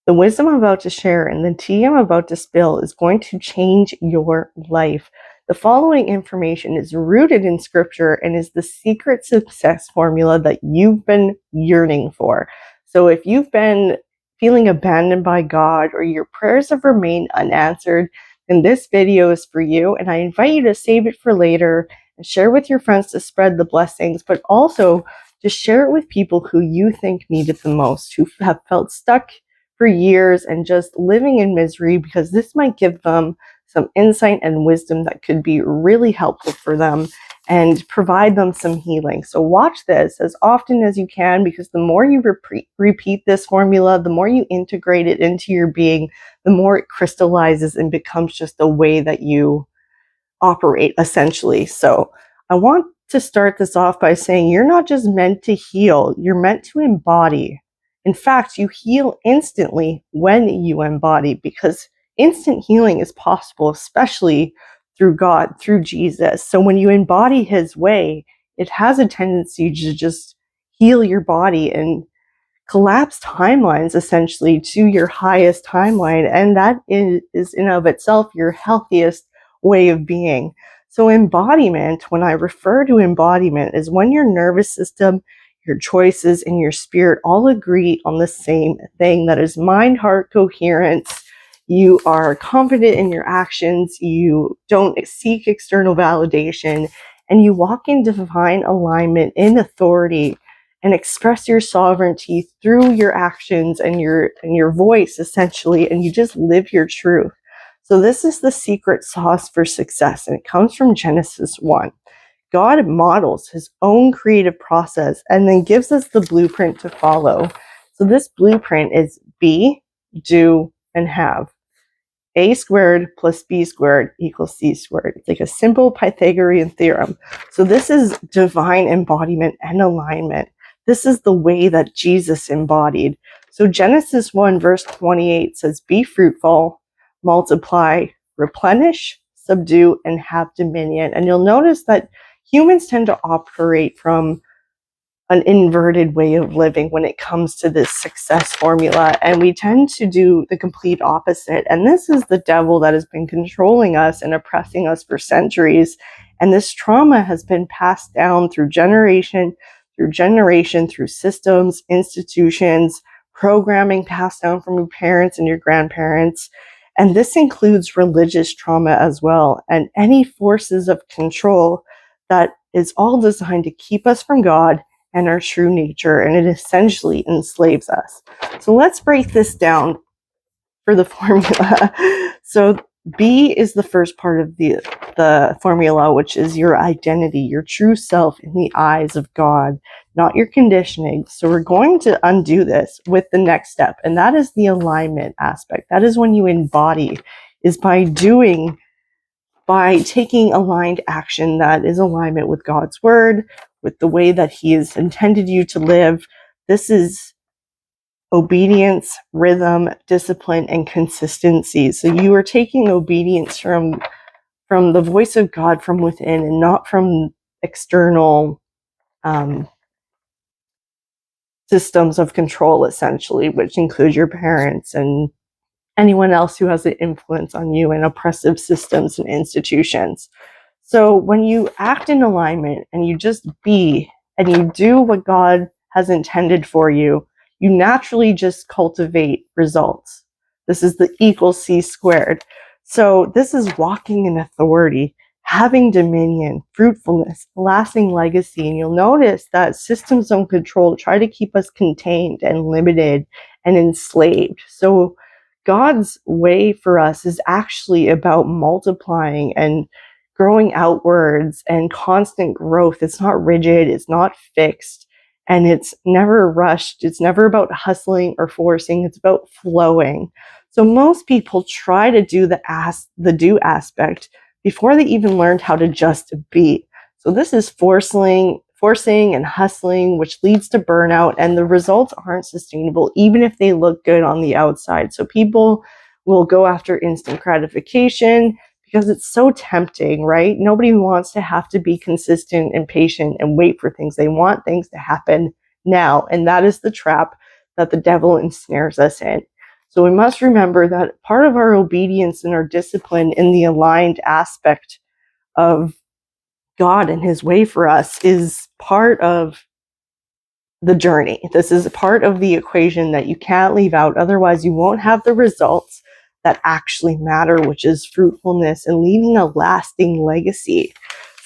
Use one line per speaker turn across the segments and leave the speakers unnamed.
The wisdom I'm about to share and the tea I'm about to spill is going to change your life. The following information is rooted in scripture and is the secret success formula that you've been yearning for. So if you've been feeling abandoned by God or your prayers have remained unanswered, then this video is for you. And I invite you to save it for later and share with your friends to spread the blessings, but also to share it with people who you think need it the most, who have felt stuck for years and just living in misery, because this might give them some insight and wisdom that could be really helpful for them and provide them some healing. So watch this as often as you can, because the more you repeat this formula, the more you integrate it into your being, the more it crystallizes and becomes just the way that you operate, essentially. So I want to start this off by saying you're not just meant to heal, you're meant to embody. In fact, you heal instantly when you embody, because instant healing is possible, especially through God, through Jesus. So when you embody his way, it has a tendency to just heal your body and collapse timelines essentially to your highest timeline. And that is in of itself your healthiest way of being. So embodiment, when I refer to embodiment, is when your nervous system, your choices, and your spirit all agree on the same thing. That is mind, heart, coherence. You are confident in your actions. You don't seek external validation, and you walk in divine alignment in authority and express your sovereignty through your actions and your voice, essentially, and you just live your truth. So this is the secret sauce for success, and it comes from Genesis 1. God models his own creative process and then gives us the blueprint to follow. So this blueprint is be, do, and have. A squared plus B squared equals C squared. It's like a simple Pythagorean theorem. So this is divine embodiment and alignment. This is the way that Jesus embodied. So Genesis 1 verse 28 says, be fruitful, multiply, replenish, subdue, and have dominion. And you'll notice that humans tend to operate from an inverted way of living when it comes to this success formula, and we tend to do the complete opposite. And this is the devil that has been controlling us and oppressing us for centuries, and this trauma has been passed down through generation, through systems, institutions, programming passed down from your parents and your grandparents. And this includes religious trauma as well, and any forces of control that is all designed to keep us from God and our true nature, and it essentially enslaves us. So let's break this down for the formula. So B is the first part of the formula, which is your identity, your true self in the eyes of God, not your conditioning. So we're going to undo this with the next step, and that is the alignment aspect. That is when you embody, is by taking aligned action that is alignment with God's word, with the way that he has intended you to live. This is obedience, rhythm, discipline, and consistency. So you are taking obedience from the voice of God from within and not from external systems of control, essentially, which include your parents and anyone else who has an influence on you, and oppressive systems and institutions. So when you act in alignment and you just be and you do what God has intended for you, you naturally just cultivate results. This is the equal C squared. So this is walking in authority, having dominion, fruitfulness, lasting legacy. And you'll notice that systems of control try to keep us contained and limited and enslaved. So God's way for us is actually about multiplying and growing outwards and constant growth. It's not rigid, it's not fixed, and it's never rushed. It's never about hustling or forcing, it's about flowing. So most people try to do the do aspect before they even learned how to just be. So this is forcing and hustling, which leads to burnout, and the results aren't sustainable, even if they look good on the outside. So people will go after instant gratification because it's so tempting, right? Nobody wants to have to be consistent and patient and wait for things. They want things to happen now, and that is the trap that the devil ensnares us in. So we must remember that part of our obedience and our discipline in the aligned aspect of God and his way for us is part of the journey. This is a part of the equation that you can't leave out. Otherwise, you won't have the results that actually matter, which is fruitfulness and leaving a lasting legacy.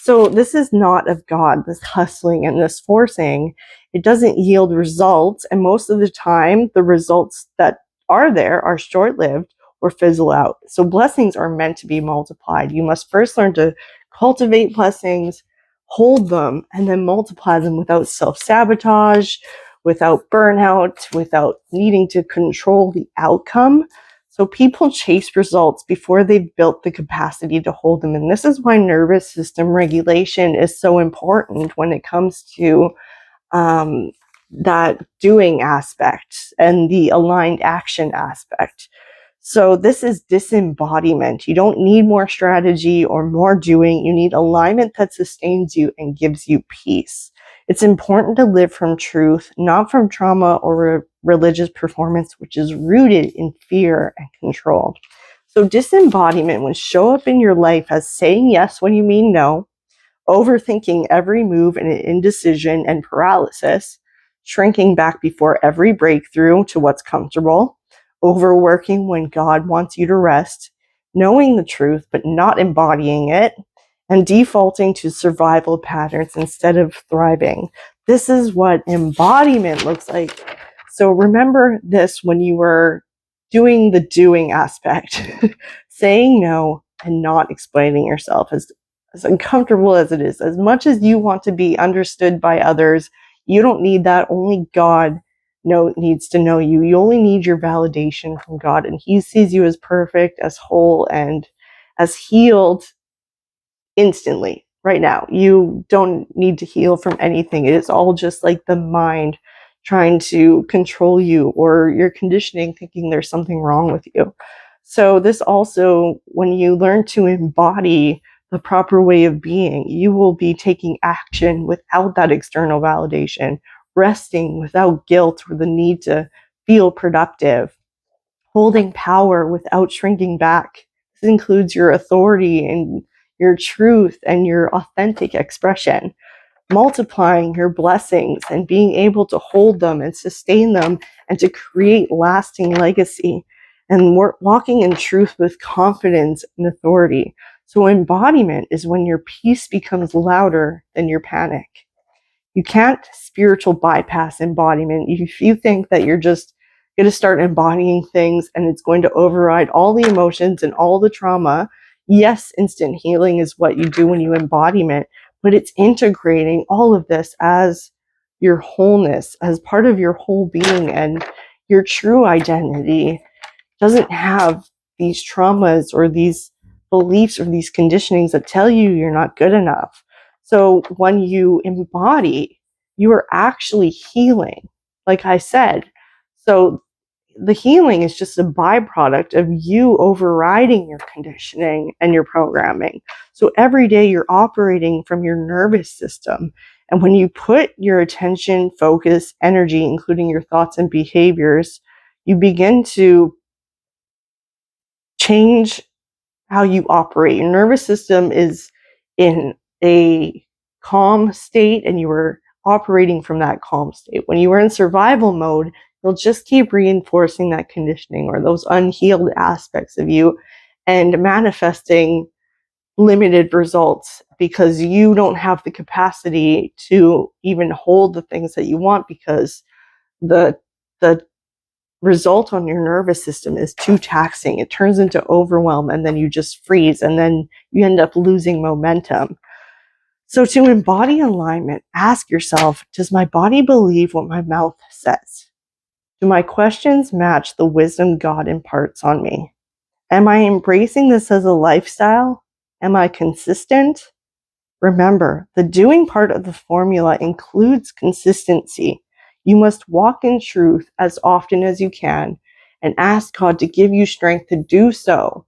So this is not of God, this hustling and this forcing. It doesn't yield results. And most of the time, the results that are there are short-lived or fizzle out. So blessings are meant to be multiplied. You must first learn to cultivate blessings, hold them, and then multiply them without self-sabotage, without burnout, without needing to control the outcome. So people chase results before they've built the capacity to hold them. And this is why nervous system regulation is so important when it comes to that doing aspect and the aligned action aspect. So this is disembodiment. You don't need more strategy or more doing. You need alignment that sustains you and gives you peace. It's important to live from truth, not from trauma or religious performance, which is rooted in fear and control. So disembodiment will show up in your life as saying yes when you mean no, overthinking every move and indecision and paralysis, shrinking back before every breakthrough to what's comfortable, overworking when God wants you to rest, knowing the truth but not embodying it, and defaulting to survival patterns instead of thriving. This is what embodiment looks like. So remember this when you were doing the doing aspect, saying no and not explaining yourself as uncomfortable as it is. As much as you want to be understood by others, you don't need that. Only God needs to know you. You only need your validation from God, and he sees you as perfect, as whole, and as healed instantly right now. You don't need to heal from anything. It is all just like the mind trying to control you, or your conditioning thinking there's something wrong with you. So this also, when you learn to embody the proper way of being, you will be taking action without that external validation, resting without guilt or the need to feel productive, holding power without shrinking back. This includes your authority and your truth and your authentic expression, multiplying your blessings and being able to hold them and sustain them and to create lasting legacy, and walking in truth with confidence and authority. So embodiment is when your peace becomes louder than your panic. You can't spiritual bypass embodiment. If you think that you're just going to start embodying things and it's going to override all the emotions and all the trauma, yes, instant healing is what you do when you embodiment, but it's integrating all of this as your wholeness, as part of your whole being, and your true identity doesn't have these traumas or these beliefs or these conditionings that tell you you're not good enough. So when you embody, you are actually healing, like I said. So the healing is just a byproduct of you overriding your conditioning and your programming. So every day you're operating from your nervous system. And when you put your attention, focus, energy, including your thoughts and behaviors, you begin to change how you operate. Your nervous system is in a calm state and you are operating from that calm state. When you are in survival mode, you'll just keep reinforcing that conditioning or those unhealed aspects of you and manifesting limited results because you don't have the capacity to even hold the things that you want, because the result on your nervous system is too taxing. It turns into overwhelm, and then you just freeze, and then you end up losing momentum. So to embody alignment, ask yourself, does my body believe what my mouth says? Do my questions match the wisdom God imparts on me? Am I embracing this as a lifestyle? Am I consistent? Remember, the doing part of the formula includes consistency. You must walk in truth as often as you can and ask God to give you strength to do so.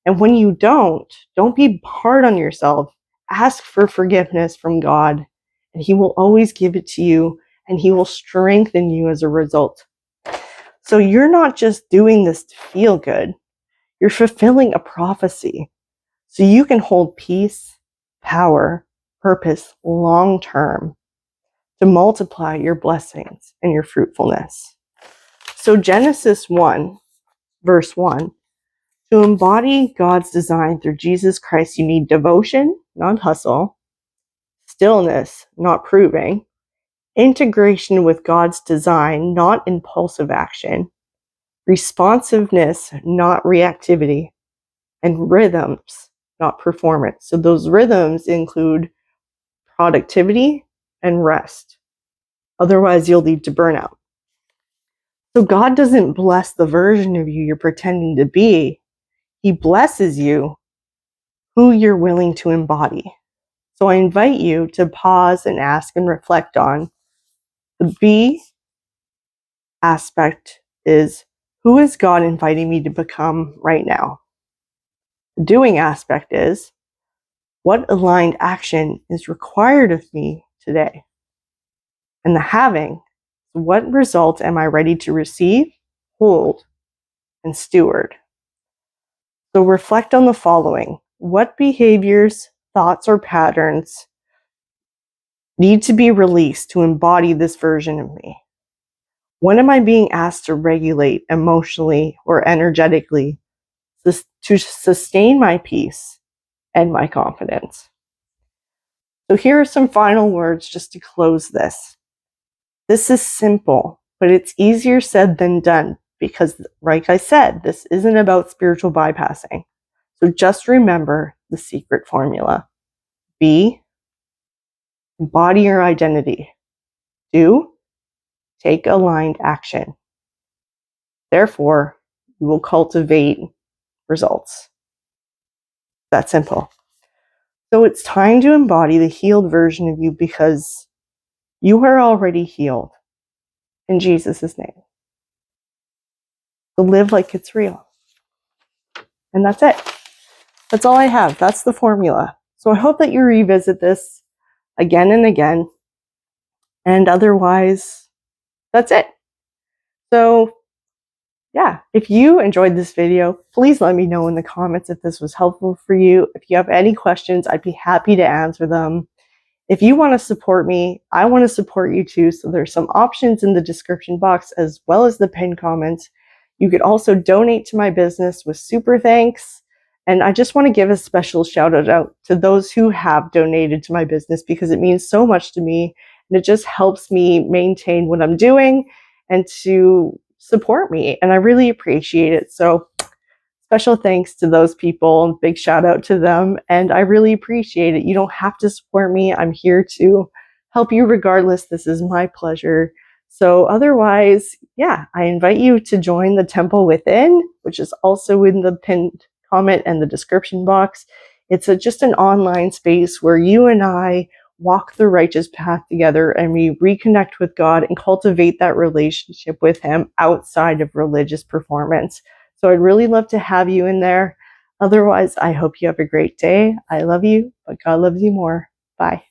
And when you don't be hard on yourself. Ask for forgiveness from God, and he will always give it to you, and he will strengthen you as a result. So you're not just doing this to feel good, you're fulfilling a prophecy. So you can hold peace, power, purpose long term to multiply your blessings and your fruitfulness. So Genesis 1, verse 1, to embody God's design through Jesus Christ, you need devotion, not hustle, stillness, not proving, integration with God's design, not impulsive action, responsiveness, not reactivity, and rhythms, not performance. So those rhythms include productivity and rest. Otherwise, you'll lead to burnout. So God doesn't bless the version of you you're pretending to be. He blesses you who you're willing to embody. So I invite you to pause and ask and reflect on the be aspect is, who is God inviting me to become right now? The doing aspect is, what aligned action is required of me today? And the having, what result am I ready to receive, hold, and steward? So reflect on the following. What behaviors, thoughts, or patterns need to be released to embody this version of me? When am I being asked to regulate emotionally or energetically to sustain my peace and my confidence? So here are some final words just to close this. This is simple, but it's easier said than done because, like I said, this isn't about spiritual bypassing. So just remember the secret formula. Be, embody your identity. Do, take aligned action. Therefore, you will cultivate results. That simple. So it's time to embody the healed version of you because you are already healed in Jesus' name. So live like it's real. And that's it. That's all I have. That's the formula. So I hope that you revisit this again and again. And otherwise, that's it. So yeah, if you enjoyed this video, please let me know in the comments if this was helpful for you. If you have any questions, I'd be happy to answer them. If you want to support me, I want to support you too. So there's some options in the description box as well as the pinned comments. You could also donate to my business with super thanks. And I just want to give a special shout out to those who have donated to my business because it means so much to me. And it just helps me maintain what I'm doing and to support me. And I really appreciate it. So special thanks to those people. Big shout out to them. And I really appreciate it. You don't have to support me. I'm here to help you regardless. This is my pleasure. So otherwise, yeah, I invite you to join the Temple Within, which is also in the pinned comment and the description box. It's just an online space where you and I walk the righteous path together and we reconnect with God and cultivate that relationship with Him outside of religious performance. So I'd really love to have you in there. Otherwise, I hope you have a great day. I love you, but God loves you more. Bye.